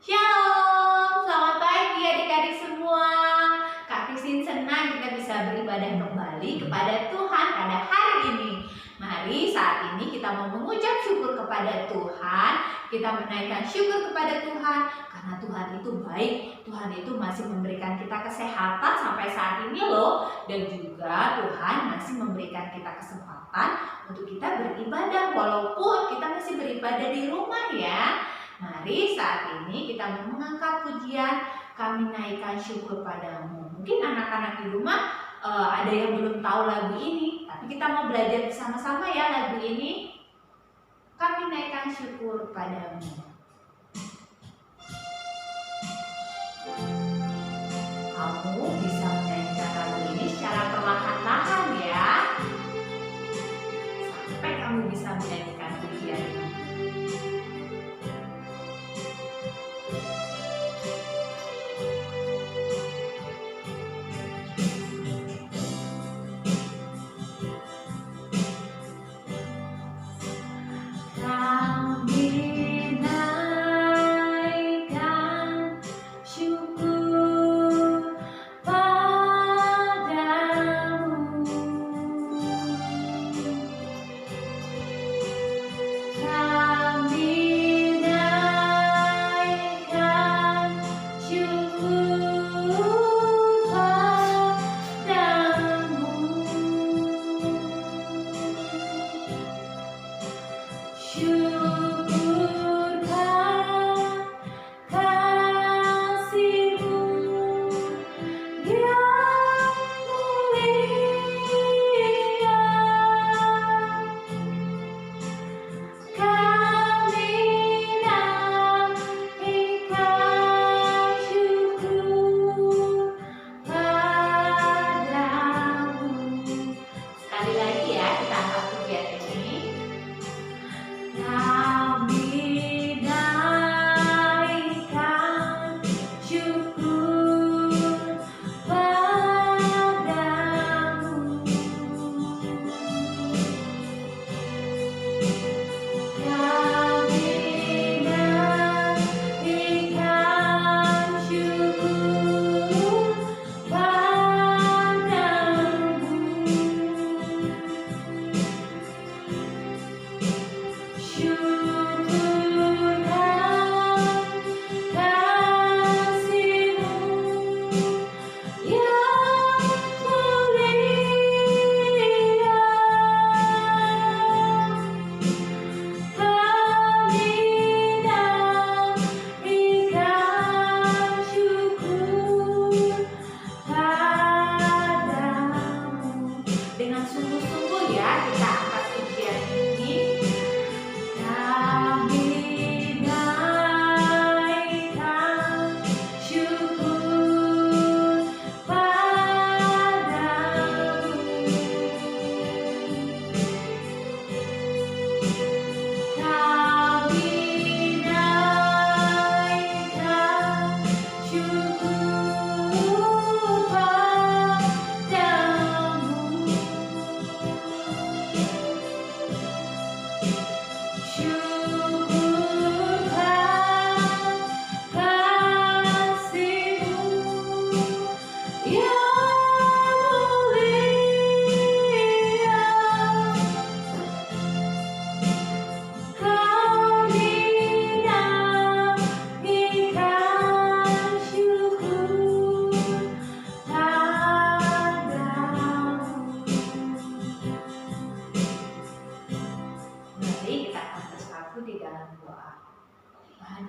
Shalom, selamat pagi adik-adik semua. Kak Christine senang kita bisa beribadah kembali kepada Tuhan pada hari ini. Mari saat ini kita mau mengucap syukur kepada Tuhan. Kita menaikkan syukur kepada Tuhan karena Tuhan itu baik. Tuhan itu masih memberikan kita kesehatan sampai saat ini loh. Dan juga Tuhan masih memberikan kita kesempatan untuk kita beribadah walaupun kita masih beribadah di rumah ya. Mari saat ini kita mengangkat pujian, kami naikkan syukur padamu. Mungkin anak-anak di rumah ada yang belum tahu lagu ini, tapi kita mau belajar bersama-sama ya lagu ini. Kami naikkan syukur padamu. Kamu bisa menyanyikan lagu ini secara perlahan-lahan ya, sampai kamu bisa menyanyikan pujian ini.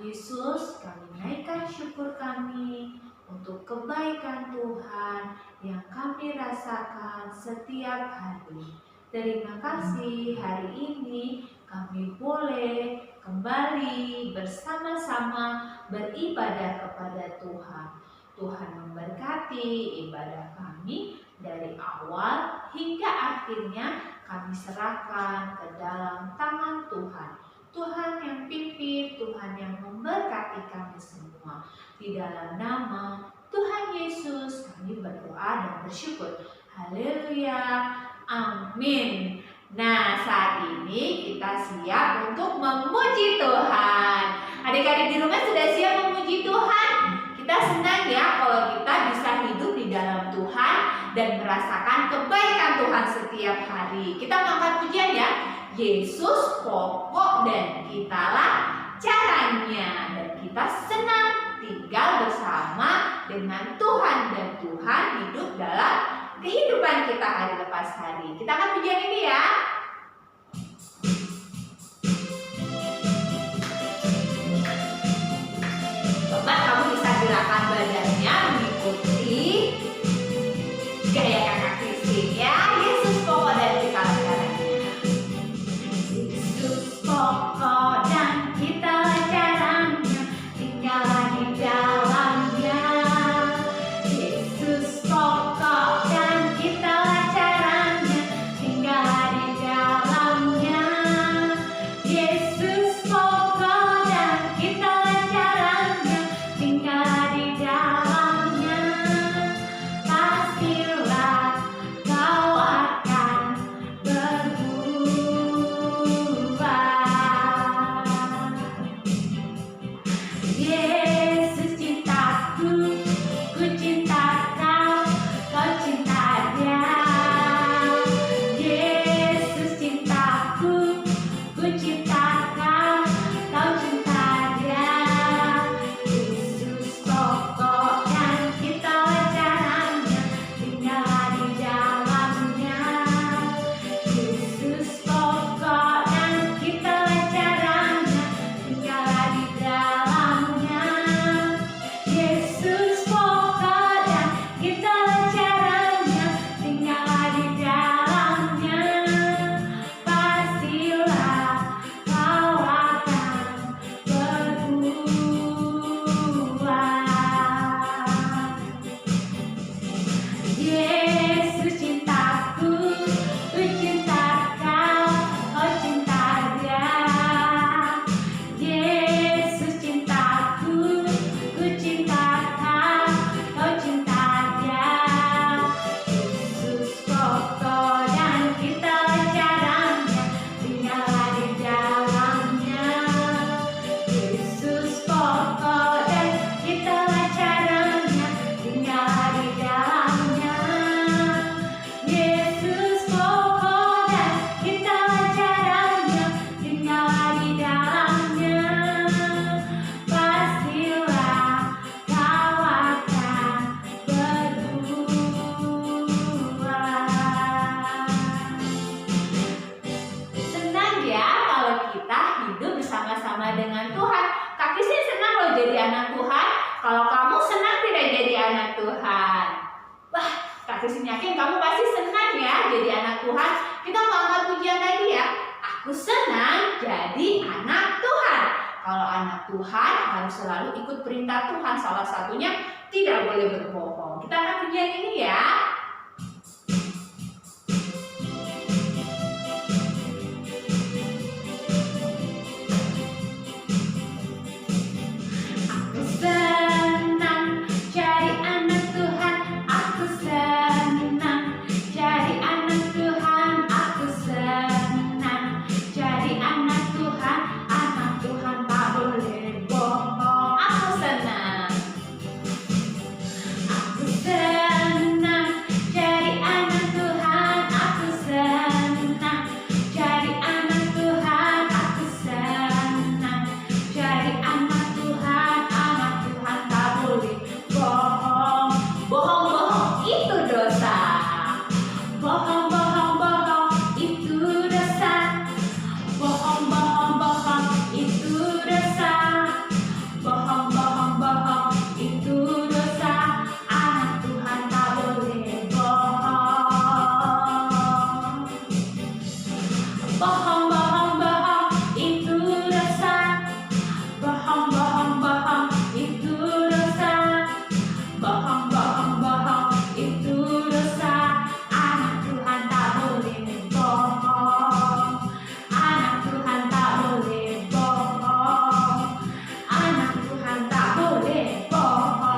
Yesus, kami naikkan syukur kami untuk kebaikan Tuhan yang kami rasakan setiap hari. Terima kasih hari ini kami boleh kembali bersama-sama beribadah kepada Tuhan. Tuhan memberkati ibadah kami dari awal hingga akhirnya kami serahkan ke dalam tangan Tuhan. Tuhan yang pimpin, Tuhan yang memberkati kami semua. Di dalam nama Tuhan Yesus kami berdoa dan bersyukur. Haleluya, amin. Nah, saat ini kita siap untuk memuji Tuhan. Adik-adik di rumah sudah siap memuji memuji Tuhan. Kita senang ya kalau kita bisa hidup di dalam Tuhan dan merasakan kebaikan Tuhan setiap hari. Kita mengangkat pujian ya. Yesus pokok dan kitalah caranya. Dan kita senang tinggal bersama dengan Tuhan dan Tuhan hidup dalam kehidupan kita hari lepas hari. Kita akan pujian ini ya. Coba kamu bisa gerakan badannya mengikuti gaya kakak Christine ya. Yesus pokok dan kitalah caranya. Yesus pokok dan kitalah caranya, tinggallah di dalamnya. Yesus pokok dan kitalah caranya, tinggallah di dalamnya. Yesus pokok dan kitalah caranya, tinggallah di dalamnya. Pastilah kau akan berubah. Yesus cintaku, ku cinta kau, kau cinta dia. Yesus cintaku, ku cinta kau, kau cinta dia. Yesus pokok dan kitalah caranya, tinggallah di dalamnya. Yesus pokok dan kitalah caranya, tinggallah di dalamnya. Yesus pokok dan kitalah caranya, tinggallah di dalamnya. Pastilah kau akan berubah. Yesus cintaku, ku cinta kau, kau cinta dia. Yesus cintaku, ku cinta kau, kau cinta dia. Yesus pokok dan kitalah caranya, tinggallah di dalamnya. Yesus pokok dan kitalah caranya, tinggallah di dalamnya. Yesus pokok dan kitalah caranya, tinggallah di dalamnya. Pastilah kau akan berubah. Senang ya kalau kita hidup bersama-sama dengan Tuhan. Kak Christine senang loh jadi anak Tuhan. Kalau kamu senang tidak jadi anak Tuhan? Wah, Kak Christine yakin kamu pasti senang ya jadi anak Tuhan. Kita mau angkat pujian lagi ya. Aku senang jadi anak Tuhan. Kalau anak Tuhan harus selalu ikut perintah Tuhan. Salah satunya tidak boleh berbohong. Kita angkat pujian ini ya. Aku senang jadi anak Tuhan. Aku senang jadi anak Tuhan. Aku senang jadi anak Tuhan. Anak Tuhan tak boleh bohong. Aku senang. Aku senang jadi anak Tuhan. Aku senang jadi anak Tuhan. Aku senang jadi anak Tuhan. Anak Tuhan tak boleh bohong. Bohong-bohong itu dosa. Bohong-bohong-bohong itu dosa. Bohong-bohong-bohong itu dosa. Bohong-bohong-bohong itu dosa. Anak Tuhan tak boleh bohong. Bohong-bohong-bohong itu dosa. Bohong-bohong-bohong itu dosa. Bohong-bohong-bohong itu dosa. Anak Tuhan tak boleh bohong. Anak Tuhan tak boleh bohong. Anak Tuhan tak boleh bohong.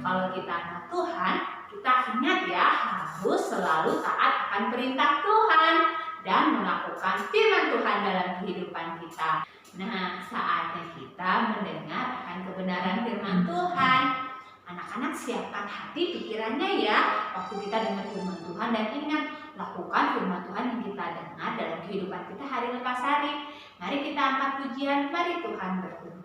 Kalau kita anak Tuhan, kita ingat ya harus selalu taat akan perintah Tuhan dan melakukan firman Tuhan dalam kehidupan kita. Nah, saatnya kita mendengar akan kebenaran firman Tuhan. Anak-anak, siapkan hati pikirannya ya waktu kita dengar firman Tuhan, dan ingat, lakukan firman Tuhan yang kita dengar dalam kehidupan kita hari lepas hari. Mari kita angkat pujian, mari Tuhan berfirman.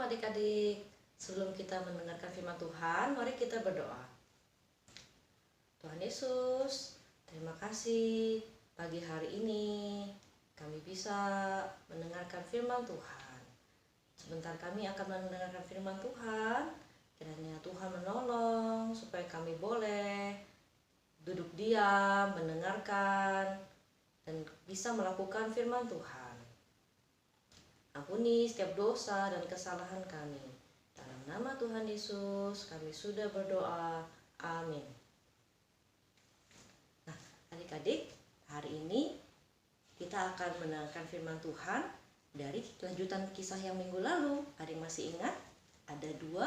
Adik-adik, sebelum kita mendengarkan firman Tuhan, mari kita berdoa. Tuhan Yesus, terima kasih pagi hari ini kami bisa mendengarkan firman Tuhan. Sebentar kami akan mendengarkan firman Tuhan, kiranya Tuhan menolong supaya kami boleh duduk diam, mendengarkan, dan bisa melakukan firman Tuhan. Ampuni setiap dosa dan kesalahan kami. Dalam nama Tuhan Yesus kami sudah berdoa. Amin. Nah, adik-adik, hari ini kita akan mendengarkan firman Tuhan dari lanjutan kisah yang minggu lalu. Adik masih ingat? Ada 2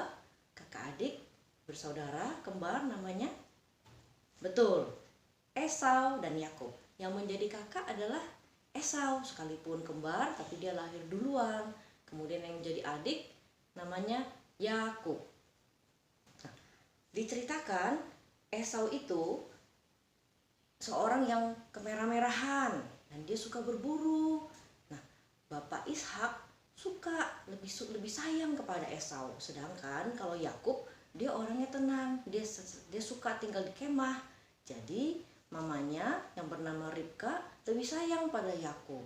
kakak adik bersaudara kembar namanya? Betul, Esau dan Yakub. Yang menjadi kakak adalah Esau, sekalipun kembar tapi dia lahir duluan. Kemudian yang menjadi adik namanya Yakub. Nah, diceritakan Esau itu seorang yang kemerah-merahan dan dia suka berburu. Nah, Bapak Ishak lebih sayang kepada Esau, sedangkan kalau Yakub dia orangnya tenang, dia suka tinggal di kemah. Jadi mamanya yang bernama Ribka lebih sayang pada Yakub.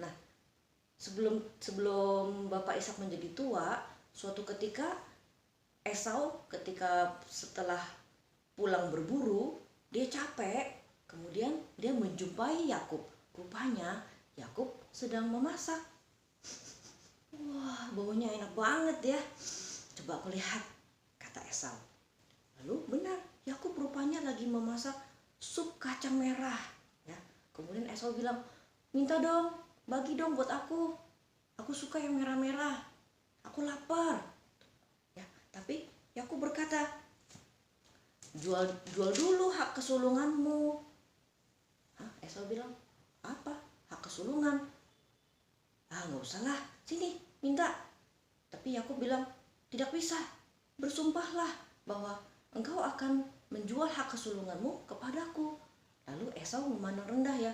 Nah, sebelum Bapak Ishak menjadi tua, suatu ketika Esau setelah pulang berburu, dia capek, kemudian dia menjumpai Yakub. Rupanya Yakub sedang memasak. Wah, baunya enak banget ya. Coba aku lihat, kata Esau. Lalu benar, Yakub rupanya lagi memasak sup kacang merah. Ya, kemudian Esau bilang, minta dong, bagi dong buat aku. Aku suka yang merah-merah. Aku lapar. Ya, tapi Yakub berkata, jual dulu hak kesulunganmu. Esau bilang, apa? Hak kesulungan? Nggak usah lah, sini, minta. Tapi Yakub bilang, tidak bisa. Bersumpahlah bahwa engkau akan menjual hak kesulunganmu kepadaku. Lalu Esau memandang rendah ya.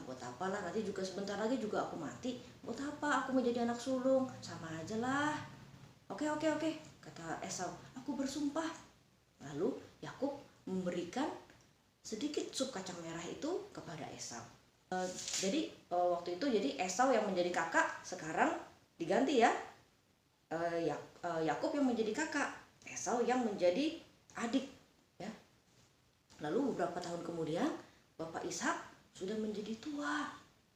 Buat apalah, nanti juga sebentar lagi juga aku mati. Buat apa aku menjadi anak sulung? Sama aja lah. Oke, kata Esau. Aku bersumpah. Lalu Yakub memberikan sedikit sup kacang merah itu kepada Esau. Jadi waktu itu Esau yang menjadi kakak, sekarang diganti ya. Yakub yang menjadi kakak, Esau yang menjadi adik ya. Lalu beberapa tahun kemudian Bapak Ishak sudah menjadi tua,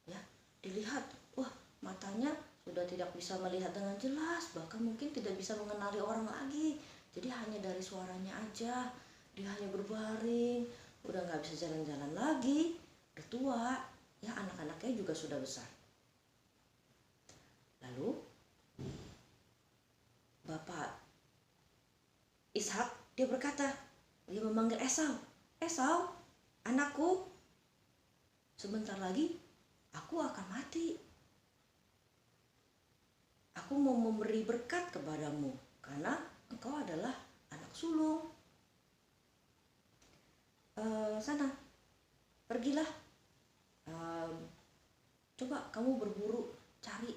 ya. Dilihat, wah, matanya sudah tidak bisa melihat dengan jelas, bahkan mungkin tidak bisa mengenali orang lagi. Jadi hanya dari suaranya aja, dia hanya berbaring, udah nggak bisa jalan-jalan lagi, udah tua, ya, anak-anaknya juga sudah besar. Lalu Bapak Ishak dia berkata, dia memanggil Esau, Esau, anakku, sebentar lagi aku akan mati. Aku mau memberi berkat kepadamu karena engkau adalah anak sulung. Sana, pergilah. Coba kamu berburu, cari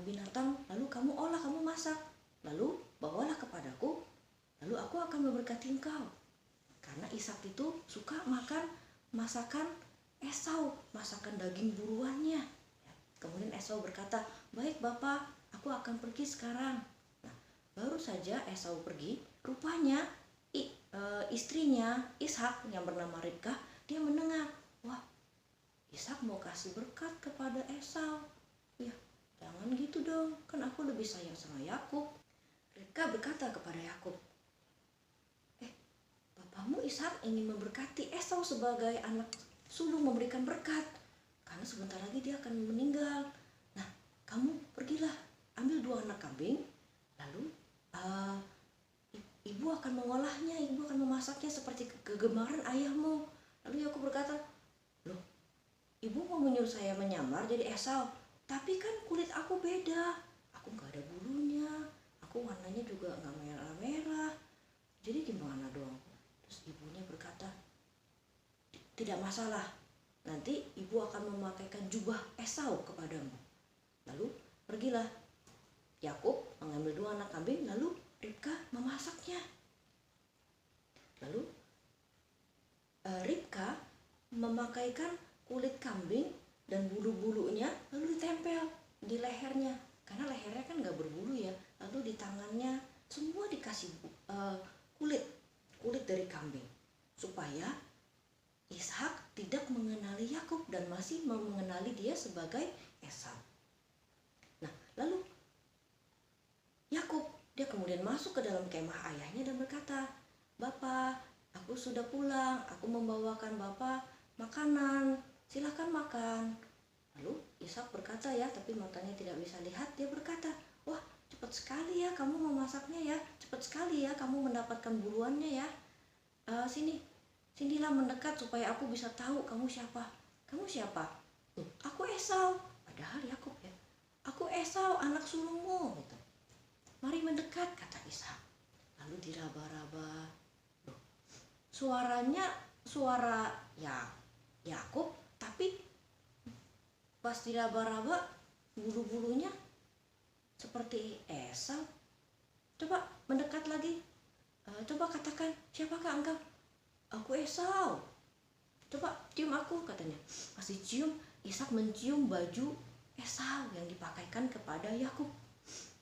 binatang, lalu kamu olah, kamu masak, lalu bawalah kepadaku, lalu aku akan memberkati engkau. Karena Ishak itu suka makan masakan Esau, masakan daging buruannya. Kemudian Esau berkata, baik Bapak, aku akan pergi sekarang. Nah, baru saja Esau pergi, rupanya istrinya Ishak yang bernama Ribka, dia mendengar, wah, Ishak mau kasih berkat kepada Esau. Ya, jangan gitu dong, kan aku lebih sayang sama Yakub. Ribka berkata kepada Yakub, bapakmu Ishak ingin memberkati Esau sebagai anak sulung, memberikan berkat, karena sebentar lagi dia akan meninggal. Nah, kamu pergilah, ambil 2 anak kambing, lalu ibu akan mengolahnya, ibu akan memasaknya seperti kegemaran ayahmu. Lalu Yakub berkata, loh, ibu mau menyuruh saya menyamar jadi Esau, tapi kan kulit aku beda, aku nggak ada bulunya, aku warnanya juga nggak merah-merah, jadi gimana dong? Terus ibunya berkata, tidak masalah, nanti ibu akan memakaikan jubah Esau kepadamu. Lalu pergilah Yakub mengambil 2 anak kambing, lalu Ribka memasaknya. Lalu Ribka memakaikan kulit kambing dan bulu-bulunya lalu ditempel di lehernya, karena lehernya kan nggak berbulu ya. Lalu di tangannya semua dikasih kulit dari kambing, supaya Ishak tidak mengenali Yakub dan masih mengenali dia sebagai Esau. Nah, lalu Yakub dia kemudian masuk ke dalam kemah ayahnya dan berkata, Bapak, aku sudah pulang, aku membawakan Bapak makanan, silakan makan. Lalu Ishak berkata, ya, tapi matanya tidak bisa lihat, dia berkata, wah, cepat sekali ya kamu memasaknya ya, cepat sekali ya kamu mendapatkan buruannya ya. Sinilah mendekat supaya aku bisa tahu kamu siapa. Kamu siapa? Aku Esau. Padahal Yakub ya, aku Esau, anak sulungmu, gitu. Mari mendekat, kata Ishak. Lalu diraba-raba. Suaranya suara Yakub, tapi pas diraba-raba bulu-bulunya seperti Esau. Coba mendekat lagi. Coba katakan, siapakah engkau? Aku Esau. Coba cium aku, katanya. Masih cium, Ishak mencium baju Esau yang dipakaikan kepada Yakub.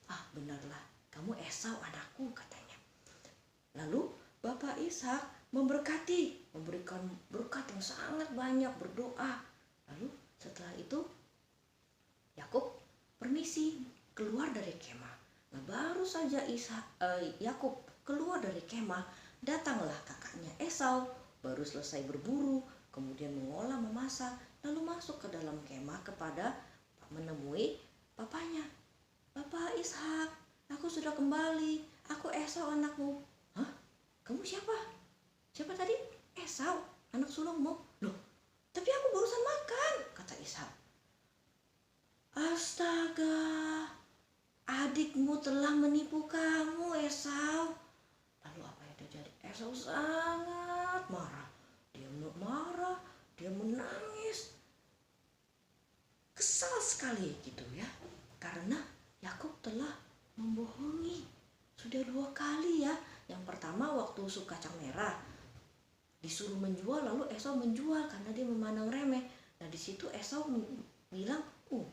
Ah, benarlah, kamu Esau anakku, katanya. Lalu Bapak Ishak memberkati, memberikan berkat yang sangat banyak, berdoa. Lalu setelah itu Yakub permisi keluar dari kemah. Nah, baru saja Yakub keluar dari kemah, datanglah kakaknya Esau, baru selesai berburu, kemudian mengolah, memasak, lalu masuk ke dalam kemah menemui papanya. Bapak Ishak, aku sudah kembali, aku Esau anakmu. Hah? Kamu siapa? Siapa tadi? Esau, anak sulungmu. Loh, tapi aku barusan makan, kata Ishak. Astaga, adikmu telah menipu kamu, Esau. Lalu apa yang terjadi? Esau sangat marah. Dia menangis. Kesal sekali gitu ya. Karena Yakub telah membohongi. Sudah 2 kali ya. Yang pertama waktu sup kacang merah disuruh menjual, lalu Esau menjual karena dia memandang remeh. Nah, di situ Esau bilang,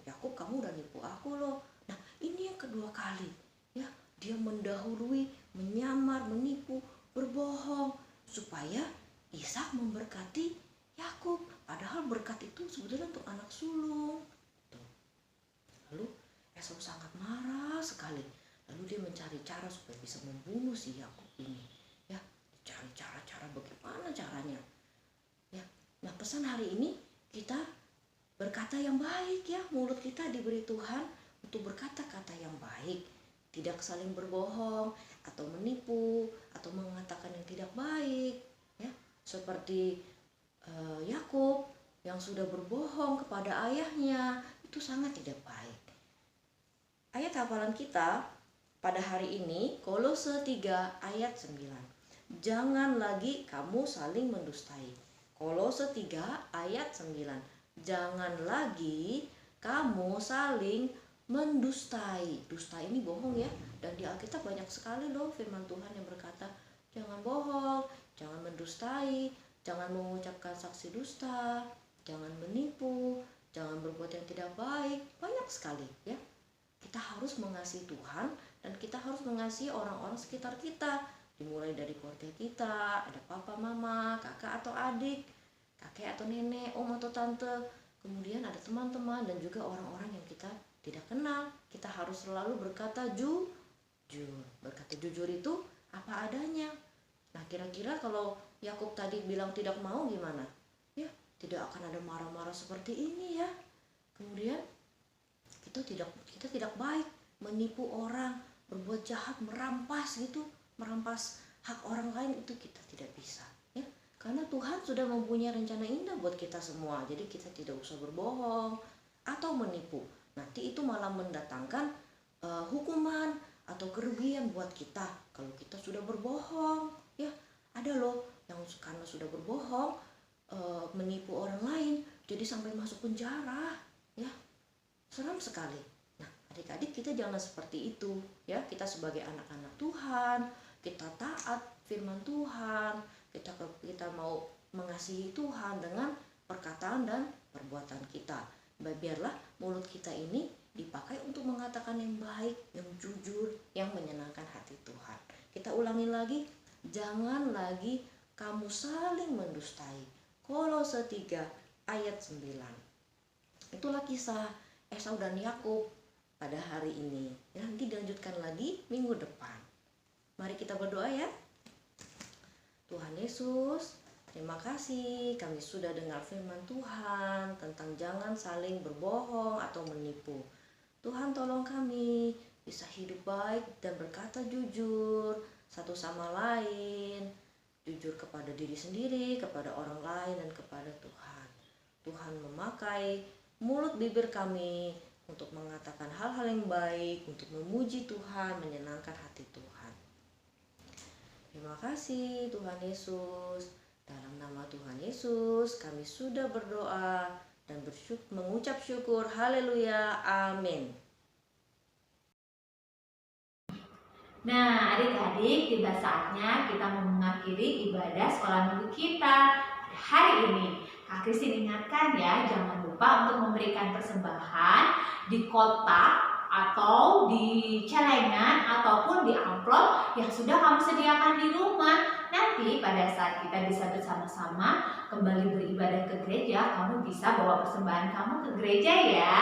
Yakub, kamu udah nipu aku loh. Nah, ini yang kedua kali ya, dia mendahului, menyamar, menipu, berbohong supaya Ishak memberkati Yakub, padahal berkat itu sebetulnya untuk anak sulung. Tuh. Lalu Esau sangat marah sekali. Lalu dia mencari cara supaya bisa membunuh si Yakub ini. Ya, cari cara-cara bagaimana caranya. Ya. Nah, pesan hari ini kita berkata yang baik ya. Mulut kita diberi Tuhan untuk berkata-kata yang baik. Tidak saling berbohong atau menipu atau mengatakan yang tidak baik. Ya, seperti Yakub yang sudah berbohong kepada ayahnya, itu sangat tidak baik. Ayat hafalan kita pada hari ini Kolose 3 ayat 9. Jangan lagi kamu saling mendustai. Kolose 3 ayat 9. Jangan lagi kamu saling mendustai. Dusta ini bohong ya. Dan di Alkitab banyak sekali loh firman Tuhan yang berkata, jangan bohong, jangan mendustai, jangan mengucapkan saksi dusta, jangan menipu, jangan berbuat yang tidak baik. Banyak sekali ya. Kita harus mengasihi Tuhan dan kita harus mengasihi orang-orang sekitar kita. Dimulai dari keluarga kita, ada papa, mama, kakak atau adik, kakek atau nenek, om atau tante. Kemudian ada teman-teman dan juga orang-orang yang kita tidak kenal. Kita harus selalu berkata jujur. Berkata jujur itu apa adanya. Nah, kira-kira kalau Yakub tadi bilang tidak mau gimana? Ya, tidak akan ada marah-marah seperti ini ya. Kemudian kita tidak baik menipu orang, berbuat jahat, merampas hak orang lain, itu kita tidak bisa ya. Karena Tuhan sudah mempunyai rencana indah buat kita semua. Jadi kita tidak usah berbohong atau menipu. Nanti itu malah mendatangkan hukuman atau kerugian buat kita kalau kita sudah berbohong ya. Ada loh yang karena sudah berbohong menipu orang lain jadi sampai masuk penjara ya. Seram sekali. Nah, adik-adik kita jangan seperti itu ya. Kita sebagai anak-anak Tuhan, kita taat firman Tuhan, kita mau mengasihi Tuhan dengan perkataan dan perbuatan kita. Biarlah mulut kita ini dipakai untuk mengatakan yang baik, yang jujur, yang menyenangkan hati Tuhan. Kita ulangi lagi, jangan lagi kamu saling mendustai. Kolose 3 ayat 9. Itulah kisah Esau dan Yakub pada hari ini. Ya, nanti dilanjutkan lagi minggu depan. Mari kita berdoa ya. Tuhan Yesus, terima kasih kami sudah dengar firman Tuhan tentang jangan saling berbohong atau menipu. Tuhan tolong kami bisa hidup baik dan berkata jujur satu sama lain. Jujur kepada diri sendiri, kepada orang lain, dan kepada Tuhan. Tuhan memakai mulut bibir kami untuk mengatakan hal-hal yang baik, untuk memuji Tuhan, menyenangkan hati Tuhan. Terima kasih Tuhan Yesus. Dalam nama Tuhan Yesus kami sudah berdoa dan mengucap syukur. Haleluya. Amin. Nah, adik-adik, tiba saatnya kita mengakhiri ibadah sekolah minggu kita hari ini. Kak Christine ingatkan ya, jangan lupa untuk memberikan persembahan di kotak atau di celengan ataupun di amplop yang sudah kamu sediakan di rumah. Nanti pada saat kita bisa bersama-sama kembali beribadah ke gereja, kamu bisa bawa persembahan kamu ke gereja ya.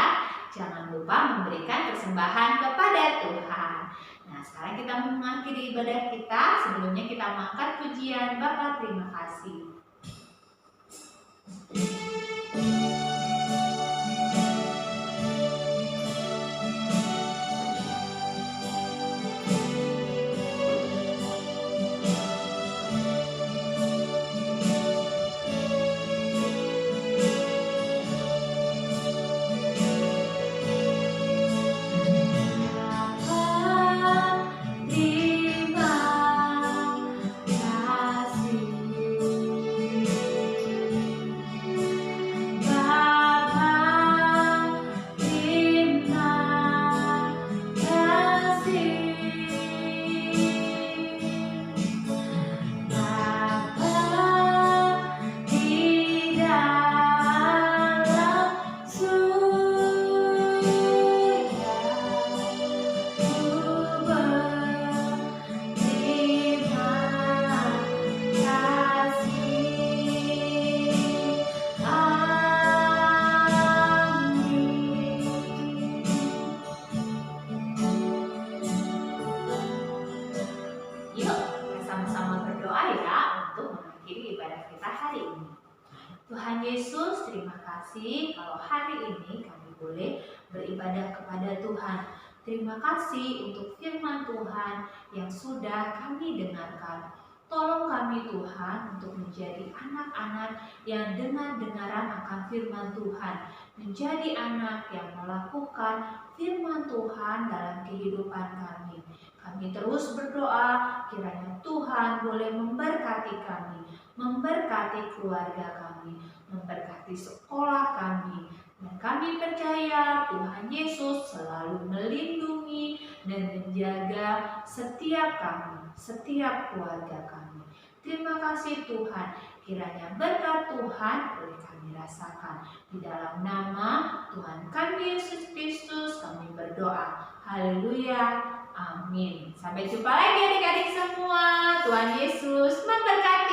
Jangan lupa memberikan persembahan kepada Tuhan. Nah, sekarang kita mengakhiri ibadah kita. Sebelumnya kita mengangkat pujian Bapa, terima kasih. Tuhan Yesus, terima kasih kalau hari ini kami boleh beribadah kepada Tuhan. Terima kasih untuk firman Tuhan yang sudah kami dengarkan. Tolong kami Tuhan untuk menjadi anak-anak yang dengar-dengaran akan firman Tuhan. Menjadi anak yang melakukan firman Tuhan dalam kehidupan kami. Kami terus berdoa kiranya Tuhan boleh memberkati kami, memberkati keluarga kami, memberkati sekolah kami. Dan kami percaya Tuhan Yesus selalu melindungi dan menjaga setiap kami, setiap keluarga kami. Terima kasih Tuhan, kiranya berkat Tuhan boleh kami rasakan. Di dalam nama Tuhan kami Yesus Kristus kami berdoa. Haleluya. Amin. Sampai jumpa lagi adik-adik semua. Tuhan Yesus memberkati.